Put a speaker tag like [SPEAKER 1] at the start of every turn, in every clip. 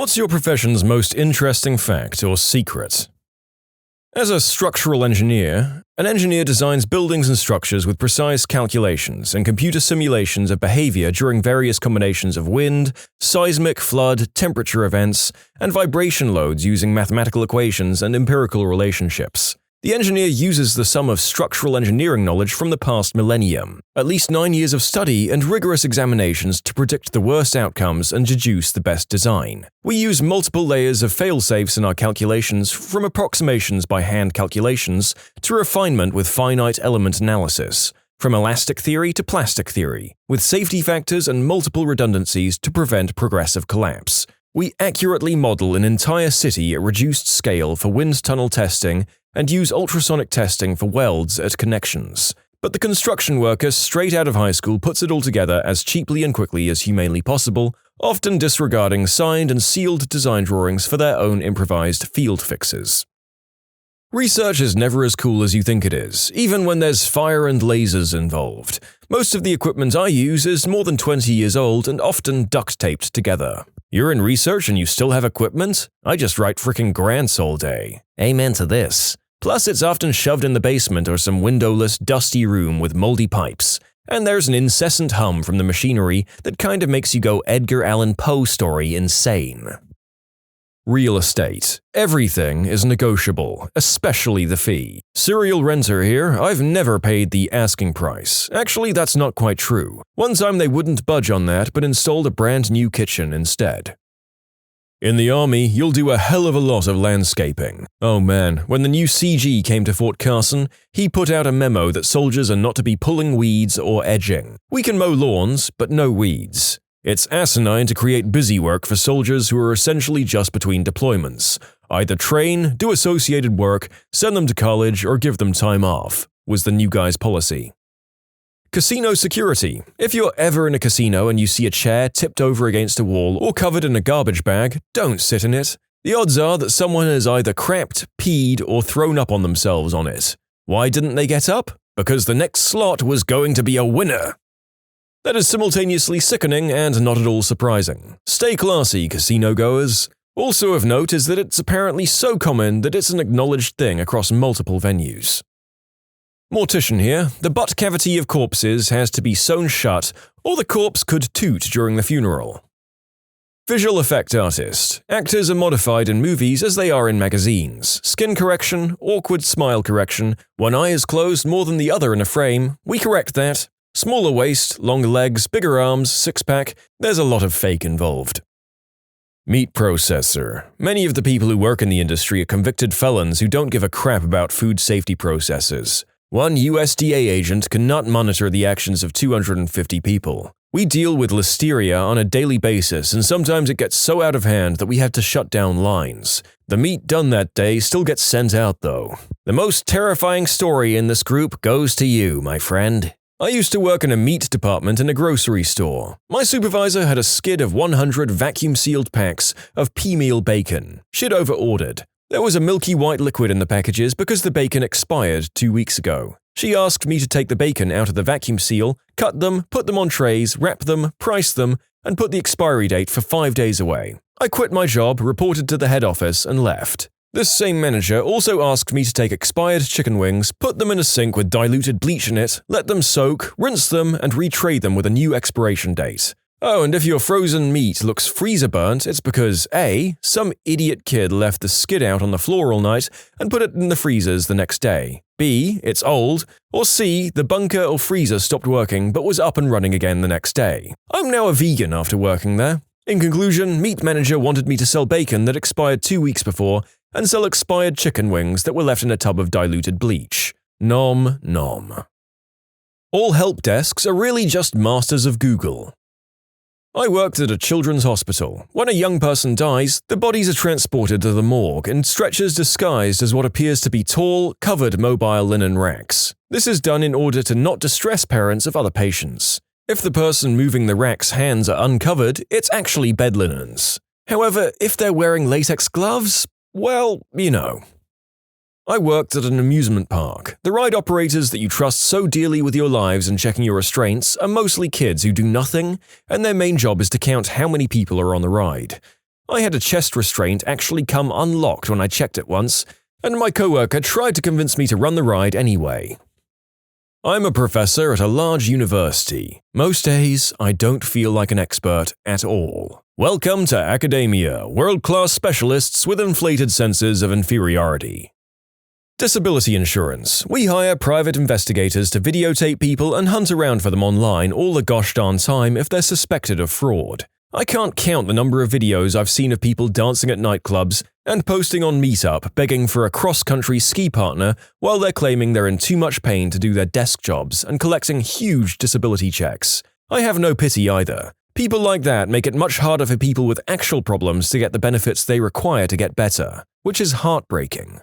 [SPEAKER 1] What's your profession's most interesting fact or secret? As a structural engineer, an engineer designs buildings and structures with precise calculations and computer simulations of behavior during various combinations of wind, seismic, flood, temperature events, and vibration loads using mathematical equations and empirical relationships. The engineer uses the sum of structural engineering knowledge from the past millennium, at least 9 years of study and rigorous examinations to predict the worst outcomes and deduce the best design. We use multiple layers of fail-safes in our calculations, from approximations by hand calculations to refinement with finite element analysis, from elastic theory to plastic theory, with safety factors and multiple redundancies to prevent progressive collapse. We accurately model an entire city at reduced scale for wind tunnel testing and use ultrasonic testing for welds at connections. But the construction worker straight out of high school puts it all together as cheaply and quickly as humanly possible, often disregarding signed and sealed design drawings for their own improvised field fixes. Research is never as cool as you think it is, even when there's fire and lasers involved. Most of the equipment I use is more than 20 years old and often duct-taped together. You're in research and you still have equipment? I just write frickin' grants all day. Amen to this. Plus, it's often shoved in the basement or some windowless, dusty room with moldy pipes. And there's an incessant hum from the machinery that kind of makes you go Edgar Allan Poe story insane. Real estate. Everything is negotiable, especially the fee. Serial renter here, I've never paid the asking price. Actually, that's not quite true. One time they wouldn't budge on that but installed a brand new kitchen instead. In the army, you'll do a hell of a lot of landscaping. Oh man, when the new CG came to Fort Carson, he put out a memo that soldiers are not to be pulling weeds or edging. We can mow lawns, but no weeds. It's asinine to create busy work for soldiers who are essentially just between deployments. Either train, do associated work, send them to college, or give them time off, was the new guy's policy. Casino security. If you're ever in a casino and you see a chair tipped over against a wall or covered in a garbage bag, don't sit in it. The odds are that someone has either crapped, peed, or thrown up on themselves on it. Why didn't they get up? Because the next slot was going to be a winner. That is simultaneously sickening and not at all surprising. Stay classy, casino goers. Also of note is that it's apparently so common that it's an acknowledged thing across multiple venues. Mortician here. The butt cavity of corpses has to be sewn shut, or the corpse could toot during the funeral. Visual effect artist. Actors are modified in movies as they are in magazines. Skin correction, awkward smile correction, one eye is closed more than the other in a frame. We correct that. Smaller waist, longer legs, bigger arms, six-pack. There's a lot of fake involved. Meat processor. Many of the people who work in the industry are convicted felons who don't give a crap about food safety processes. One USDA agent cannot monitor the actions of 250 people. We deal with listeria on a daily basis, and sometimes it gets so out of hand that we have to shut down lines. The meat done that day still gets sent out, though. The most terrifying story in this group goes to you, my friend. I used to work in a meat department in a grocery store. My supervisor had a skid of 100 vacuum-sealed packs of pea-meal bacon. She'd over-ordered. There was a milky white liquid in the packages because the bacon expired 2 weeks ago. She asked me to take the bacon out of the vacuum seal, cut them, put them on trays, wrap them, price them, and put the expiry date for 5 days away. I quit my job, reported to the head office, and left. This same manager also asked me to take expired chicken wings, put them in a sink with diluted bleach in it, let them soak, rinse them, and retrade them with a new expiration date. Oh, and if your frozen meat looks freezer burnt, it's because A, some idiot kid left the skid out on the floor all night and put it in the freezers the next day. B, it's old. Or C, the bunker or freezer stopped working but was up and running again the next day. I'm now a vegan after working there. In conclusion, meat manager wanted me to sell bacon that expired 2 weeks before and sell expired chicken wings that were left in a tub of diluted bleach. Nom nom. All help desks are really just masters of Google. I worked at a children's hospital. When a young person dies, the bodies are transported to the morgue in stretchers disguised as what appears to be tall, covered mobile linen racks. This is done in order to not distress parents of other patients. If the person moving the rack's hands are uncovered, it's actually bed linens. However, if they're wearing latex gloves, well, you know. I worked at an amusement park. The ride operators that you trust so dearly with your lives and checking your restraints are mostly kids who do nothing, and their main job is to count how many people are on the ride. I had a chest restraint actually come unlocked when I checked it once, and my coworker tried to convince me to run the ride anyway. I'm a professor at a large university. Most days, I don't feel like an expert at all. Welcome to academia, world-class specialists with inflated senses of inferiority. Disability insurance. We hire private investigators to videotape people and hunt around for them online all the gosh darn time if they're suspected of fraud. I can't count the number of videos I've seen of people dancing at nightclubs and posting on Meetup begging for a cross-country ski partner while they're claiming they're in too much pain to do their desk jobs and collecting huge disability checks. I have no pity either. People like that make it much harder for people with actual problems to get the benefits they require to get better, which is heartbreaking.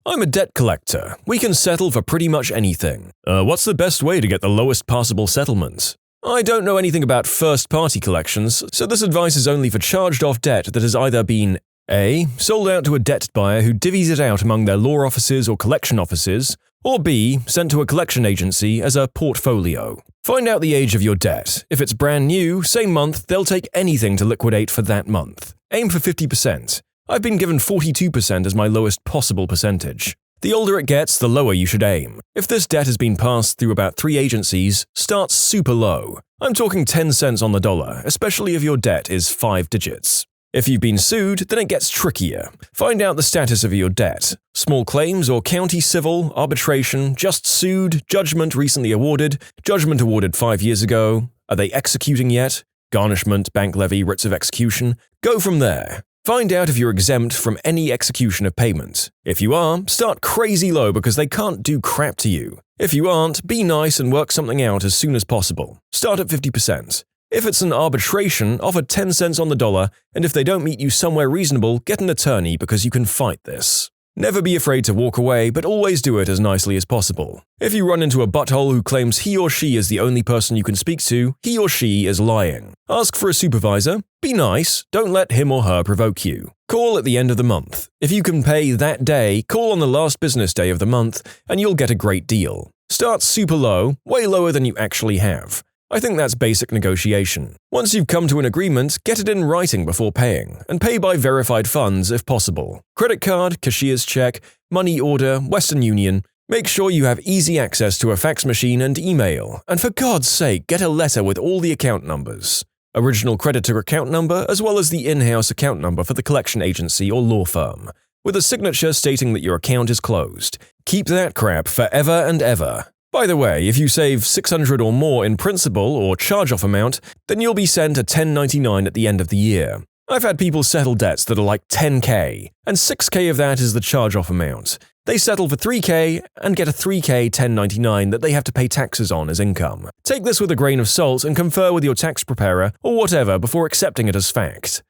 [SPEAKER 1] I'm a debt collector. We can settle for pretty much anything. What's the best way to get the lowest possible settlement? I don't know anything about first-party collections, so this advice is only for charged-off debt that has either been A. Sold out to a debt buyer who divvies it out among their law offices or collection offices, or B. Sent to a collection agency as a portfolio. Find out the age of your debt. If it's brand new, same month, they'll take anything to liquidate for that month. Aim for 50%. I've been given 42% as my lowest possible percentage. The older it gets, the lower you should aim. If this debt has been passed through about 3 agencies, start super low. I'm talking 10 cents on the dollar, especially if your debt is 5 digits. If you've been sued, then it gets trickier. Find out the status of your debt. Small claims or county civil, arbitration, just sued, judgment recently awarded, judgment awarded 5 years ago. Are they executing yet? Garnishment, bank levy, writs of execution. Go from there. Find out if you're exempt from any execution of payment. If you are, start crazy low because they can't do crap to you. If you aren't, be nice and work something out as soon as possible. Start at 50%. If it's an arbitration, offer 10 cents on the dollar, and if they don't meet you somewhere reasonable, get an attorney because you can fight this. Never be afraid to walk away, but always do it as nicely as possible. If you run into a butthole who claims he or she is the only person you can speak to, he or she is lying. Ask for a supervisor. Be nice. Don't let him or her provoke you. Call at the end of the month. If you can pay that day, call on the last business day of the month, and you'll get a great deal. Start super low, way lower than you actually have. I think that's basic negotiation. Once you've come to an agreement, get it in writing before paying, and pay by verified funds if possible. Credit card, cashier's check, money order, Western Union. Make sure you have easy access to a fax machine and email, and for God's sake, get a letter with all the account numbers. Original creditor account number as well as the in-house account number for the collection agency or law firm, with a signature stating that your account is closed. Keep that crap forever and ever. By the way, if you save $600 or more in principal or charge-off amount, then you'll be sent a 1099 at the end of the year. I've had people settle debts that are like $10K, and $6K of that is the charge-off amount. They settle for $3K and get a $3K 1099 that they have to pay taxes on as income. Take this with a grain of salt and confer with your tax preparer or whatever before accepting it as fact.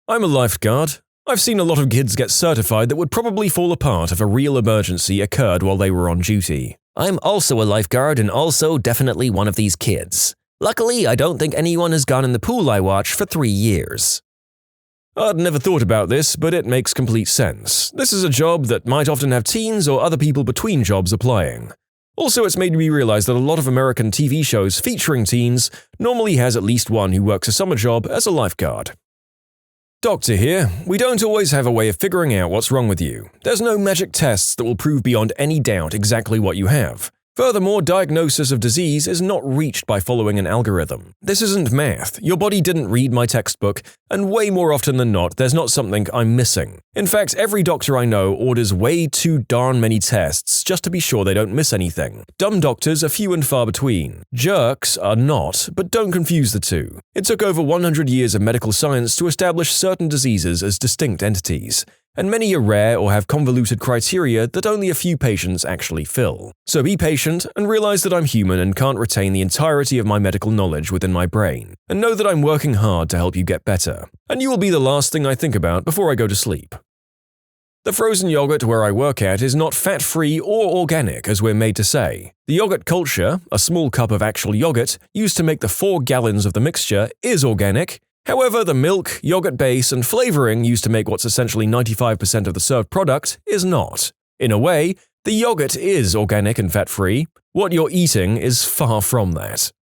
[SPEAKER 1] I'm a lifeguard. I've seen a lot of kids get certified that would probably fall apart if a real emergency occurred while they were on duty.
[SPEAKER 2] I'm also a lifeguard and also definitely one of these kids. Luckily, I don't think anyone has gone in the pool I watch for 3 years.
[SPEAKER 1] I'd never thought about this, but it makes complete sense. This is a job that might often have teens or other people between jobs applying. Also, it's made me realize that a lot of American TV shows featuring teens normally has at least one who works a summer job as a lifeguard. Doctor here. We don't always have a way of figuring out what's wrong with you. There's no magic tests that will prove beyond any doubt exactly what you have. Furthermore, diagnosis of disease is not reached by following an algorithm. This isn't math. Your body didn't read my textbook, and way more often than not, there's not something I'm missing. In fact, every doctor I know orders way too darn many tests just to be sure they don't miss anything. Dumb doctors are few and far between. Jerks are not, but don't confuse the two. It took over 100 years of medical science to establish certain diseases as distinct entities, and many are rare or have convoluted criteria that only a few patients actually fill. So be patient and realize that I'm human and can't retain the entirety of my medical knowledge within my brain, and know that I'm working hard to help you get better. And you will be the last thing I think about before I go to sleep. The frozen yogurt where I work at is not fat-free or organic as we're made to say. The yogurt culture, a small cup of actual yogurt used to make the 4 gallons of the mixture, is organic. However, the milk, yogurt base, and flavoring used to make what's essentially 95% of the served product is not. In a way, the yogurt is organic and fat-free. What you're eating is far from that.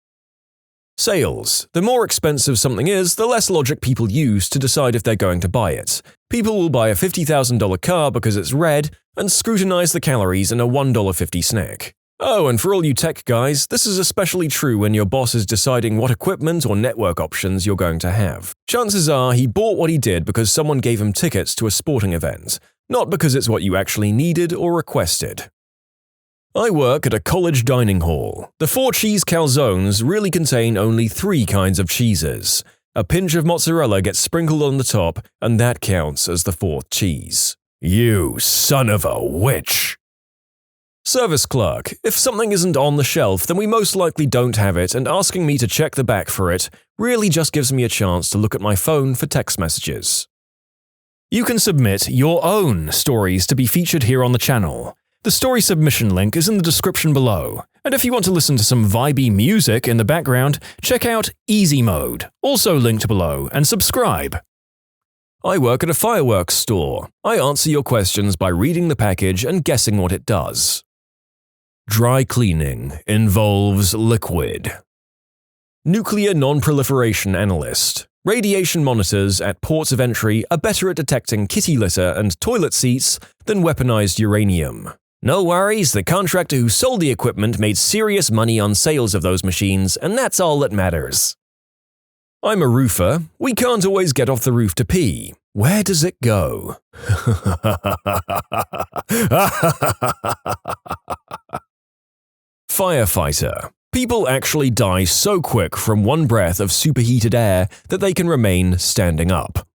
[SPEAKER 1] Sales. The more expensive something is, the less logic people use to decide if they're going to buy it. People will buy a $50,000 car because it's red and scrutinize the calories in a $1.50 snack. Oh, and for all you tech guys, this is especially true when your boss is deciding what equipment or network options you're going to have. Chances are he bought what he did because someone gave him tickets to a sporting event, not because it's what you actually needed or requested. I work at a college dining hall. The 4-cheese calzones really contain only 3 kinds of cheeses. A pinch of mozzarella gets sprinkled on the top, and that counts as the 4th cheese. You son of a witch! Service clerk. If something isn't on the shelf, then we most likely don't have it, and asking me to check the back for it really just gives me a chance to look at my phone for text messages. You can submit your own stories to be featured here on the channel. The story submission link is in the description below, and if you want to listen to some vibey music in the background, check out easymode, also linked below, and subscribe. I work at a fireworks store. I answer your questions by reading the package and guessing what it does. Dry cleaning involves liquid. Nuclear non-proliferation analyst. Radiation monitors at ports of entry are better at detecting kitty litter and toilet seats than weaponized uranium. No worries, the contractor who sold the equipment made serious money on sales of those machines, and that's all that matters. I'm a roofer. We can't always get off the roof to pee. Where does it go? Firefighter. People actually die so quick from one breath of superheated air that they can remain standing up.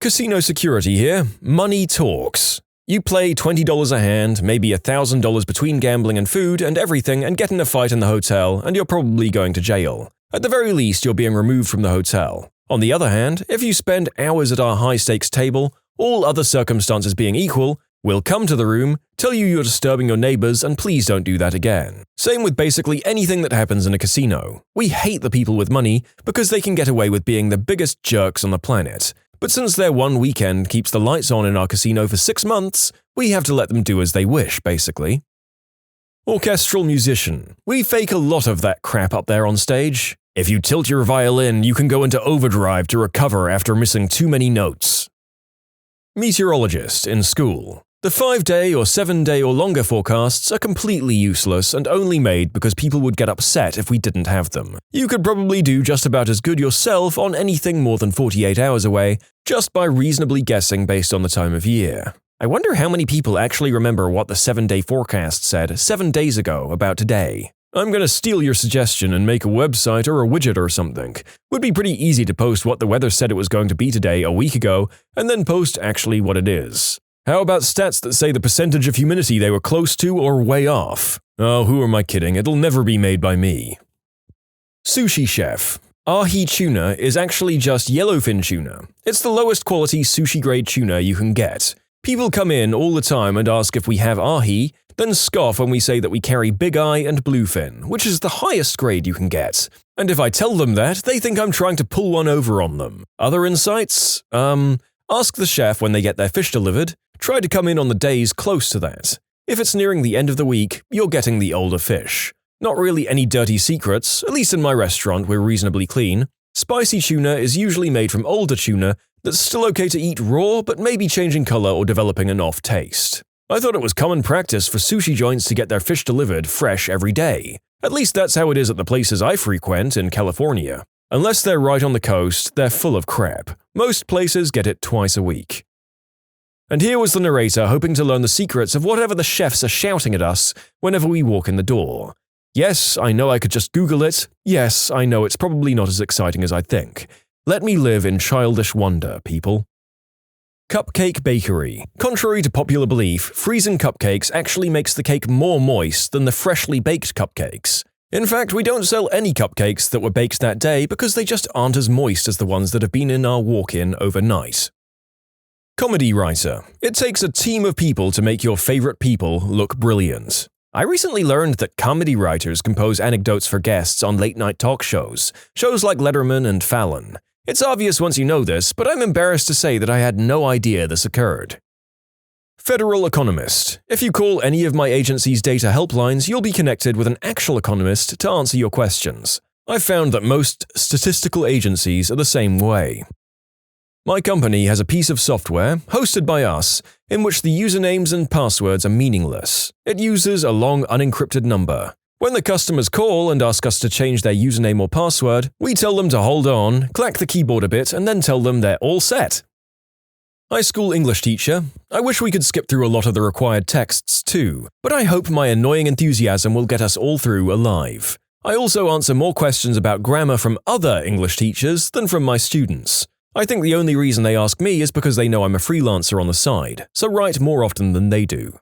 [SPEAKER 1] Casino security here. Money talks. You play $20 a hand, maybe $1,000 between gambling and food and everything, and get in a fight in the hotel, and you're probably going to jail. At the very least, you're being removed from the hotel. On the other hand, if you spend hours at our high-stakes table, all other circumstances being equal, we'll come to the room, tell you you're disturbing your neighbors, and please don't do that again. Same with basically anything that happens in a casino. We hate the people with money because they can get away with being the biggest jerks on the planet. But since their one weekend keeps the lights on in our casino for 6 months, we have to let them do as they wish, basically. Orchestral musician. We fake a lot of that crap up there on stage. If you tilt your violin, you can go into overdrive to recover after missing too many notes. Meteorologist in school. The 5-day or 7-day or longer forecasts are completely useless and only made because people would get upset if we didn't have them. You could probably do just about as good yourself on anything more than 48 hours away, just by reasonably guessing based on the time of year. I wonder how many people actually remember what the 7-day forecast said 7 days ago about today. I'm gonna steal your suggestion and make a website or a widget or something. Would be pretty easy to post what the weather said it was going to be today a week ago, and then post actually what it is. How about stats that say the percentage of humidity they were close to or way off? Oh, who am I kidding? It'll never be made by me. Sushi chef. Ahi tuna is actually just yellowfin tuna. It's the lowest quality sushi-grade tuna you can get. People come in all the time and ask if we have ahi, then scoff when we say that we carry big eye and bluefin, which is the highest grade you can get. And if I tell them that, they think I'm trying to pull one over on them. Other insights? Ask the chef when they get their fish delivered. Try to come in on the days close to that. If it's nearing the end of the week, you're getting the older fish. Not really any dirty secrets, at least in my restaurant we're reasonably clean. Spicy tuna is usually made from older tuna that's still okay to eat raw but maybe changing color or developing an off taste. I thought it was common practice for sushi joints to get their fish delivered fresh every day. At least that's how it is at the places I frequent in California. Unless they're right on the coast, they're full of crap. Most places get it twice a week. And here was the narrator hoping to learn the secrets of whatever the chefs are shouting at us whenever we walk in the door. Yes, I know I could just Google it. Yes, I know it's probably not as exciting as I think. Let me live in childish wonder, people. Cupcake bakery. Contrary to popular belief, freezing cupcakes actually makes the cake more moist than the freshly baked cupcakes. In fact, we don't sell any cupcakes that were baked that day because they just aren't as moist as the ones that have been in our walk-in overnight. Comedy writer. It takes a team of people to make your favorite people look brilliant. I recently learned that comedy writers compose anecdotes for guests on late-night talk shows like Letterman and Fallon. It's obvious once you know this, but I'm embarrassed to say that I had no idea this occurred. Federal economist. If you call any of my agency's data helplines, you'll be connected with an actual economist to answer your questions. I've found that most statistical agencies are the same way. My company has a piece of software, hosted by us, in which the usernames and passwords are meaningless. It uses a long unencrypted number. When the customers call and ask us to change their username or password, we tell them to hold on, clack the keyboard a bit, and then tell them they're all set. High school English teacher. I wish we could skip through a lot of the required texts too, but I hope my annoying enthusiasm will get us all through alive. I also answer more questions about grammar from other English teachers than from my students. I think the only reason they ask me is because they know I'm a freelancer on the side, so write more often than they do.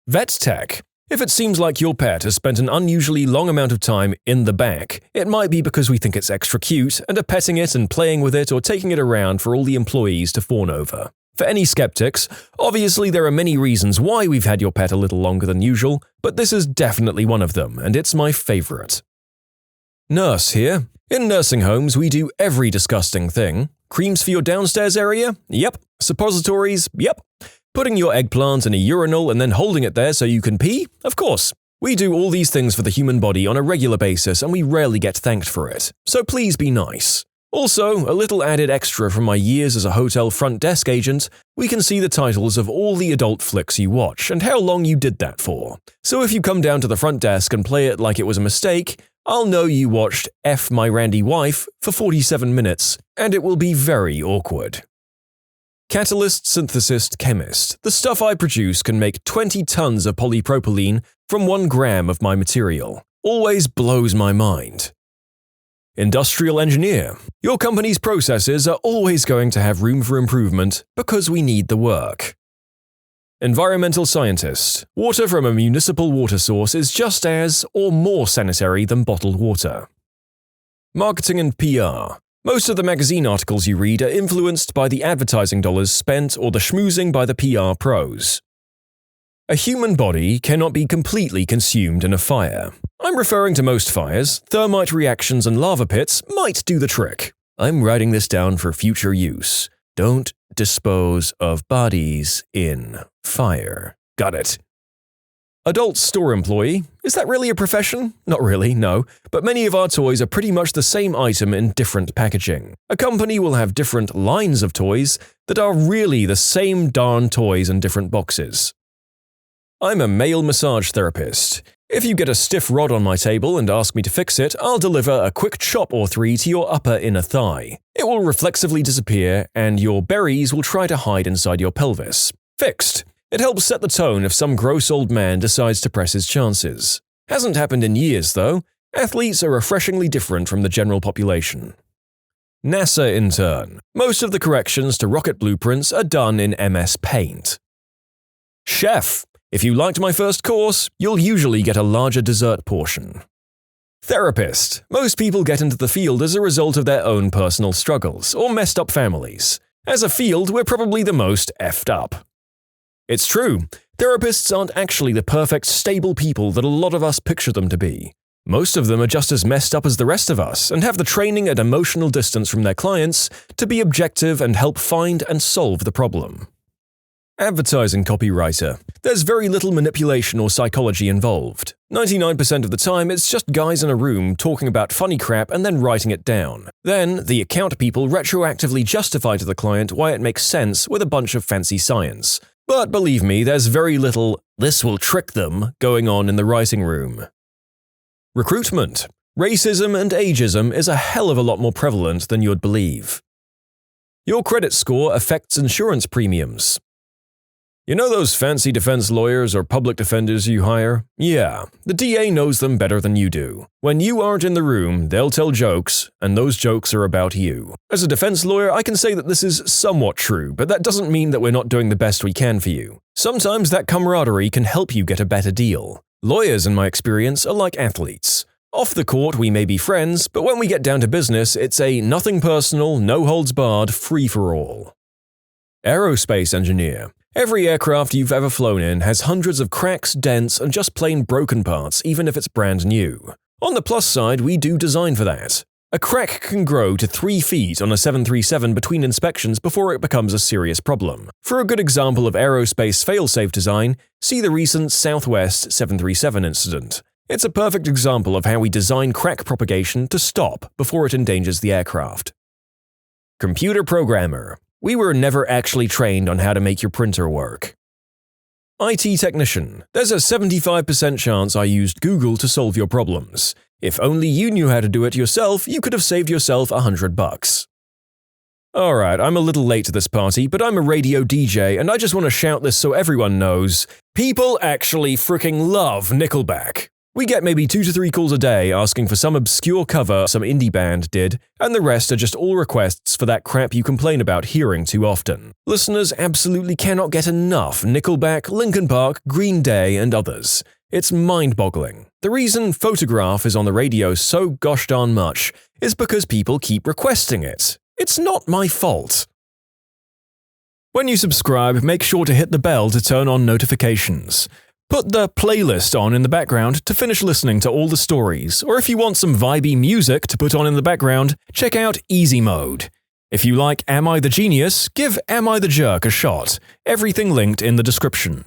[SPEAKER 1] Vet tech. If it seems like your pet has spent an unusually long amount of time in the back, it might be because we think it's extra cute and are petting it and playing with it or taking it around for all the employees to fawn over. For any skeptics, obviously there are many reasons why we've had your pet a little longer than usual, but this is definitely one of them, and it's my favorite. Nurse here. In nursing homes, we do every disgusting thing. Creams for your downstairs area? Yep. Suppositories? Yep. Putting your eggplant in a urinal and then holding it there so you can pee? Of course. We do all these things for the human body on a regular basis and we rarely get thanked for it. So please be nice. Also, a little added extra from my years as a hotel front desk agent, we can see the titles of all the adult flicks you watch and how long you did that for. So if you come down to the front desk and play it like it was a mistake, I'll know you watched F My Randy Wife for 47 minutes, and it will be very awkward. Catalyst synthesis chemist. The stuff I produce can make 20 tons of polypropylene from 1 gram of my material. Always blows my mind. Industrial engineer. Your company's processes are always going to have room for improvement because we need the work. Environmental scientist. Water from a municipal water source is just as or more sanitary than bottled water. Marketing and PR. Most of the magazine articles you read are influenced by the advertising dollars spent or the schmoozing by the PR pros. A human body cannot be completely consumed in a fire. I'm referring to most fires. Thermite reactions and lava pits might do the trick. I'm writing this down for future use. Don't dispose of bodies in fire. Got it. Adult store employee. Is that really a profession? Not really, no. But many of our toys are pretty much the same item in different packaging. A company will have different lines of toys that are really the same darn toys in different boxes. I'm a male massage therapist. If you get a stiff rod on my table and ask me to fix it, I'll deliver a quick chop or 3 to your upper inner thigh. It will reflexively disappear, and your berries will try to hide inside your pelvis. Fixed. It helps set the tone if some gross old man decides to press his chances. Hasn't happened in years, though. Athletes are refreshingly different from the general population. NASA intern. Most of the corrections to rocket blueprints are done in MS Paint. Chef. If you liked my first course, you'll usually get a larger dessert portion. Therapist. Most people get into the field as a result of their own personal struggles or messed up families. As a field, we're probably the most effed up. It's true, therapists aren't actually the perfect, stable people that a lot of us picture them to be. Most of them are just as messed up as the rest of us and have the training and emotional distance from their clients to be objective and help find and solve the problem. Advertising copywriter. There's very little manipulation or psychology involved. 99% of the time, it's just guys in a room talking about funny crap and then writing it down. Then, the account people retroactively justify to the client why it makes sense with a bunch of fancy science. But believe me, there's very little "this will trick them" going on in the writing room. Recruitment. Racism and ageism is a hell of a lot more prevalent than you'd believe. Your credit score affects insurance premiums. You know those fancy defense lawyers or public defenders you hire? Yeah, the DA knows them better than you do. When you aren't in the room, they'll tell jokes, and those jokes are about you. As a defense lawyer, I can say that this is somewhat true, but that doesn't mean that we're not doing the best we can for you. Sometimes that camaraderie can help you get a better deal. Lawyers, in my experience, are like athletes. Off the court, we may be friends, but when we get down to business, it's a nothing personal, no holds barred, free-for-all. Aerospace engineer. Every aircraft you've ever flown in has hundreds of cracks, dents, and just plain broken parts, even if it's brand new. On the plus side, we do design for that. A crack can grow to 3 feet on a 737 between inspections before it becomes a serious problem. For a good example of aerospace fail-safe design, see the recent Southwest 737 incident. It's a perfect example of how we design crack propagation to stop before it endangers the aircraft. Computer programmer. We were never actually trained on how to make your printer work. IT technician. There's a 75% chance I used Google to solve your problems. If only you knew how to do it yourself, you could have saved yourself $100. Alright, I'm a little late to this party, but I'm a radio DJ and I just want to shout this so everyone knows. People actually freaking love Nickelback. We get maybe 2 to 3 calls a day asking for some obscure cover some indie band did, and the rest are just all requests for that crap you complain about hearing too often. Listeners absolutely cannot get enough Nickelback, Linkin Park, Green Day, and others. It's mind-boggling. The reason Photograph is on the radio so gosh darn much is because people keep requesting it. It's not my fault. When you subscribe, make sure to hit the bell to turn on notifications. Put the playlist on in the background to finish listening to all the stories, or if you want some vibey music to put on in the background, check out easymode. If you like Am I the Genius, give Am I the Jerk a shot. Everything linked in the description.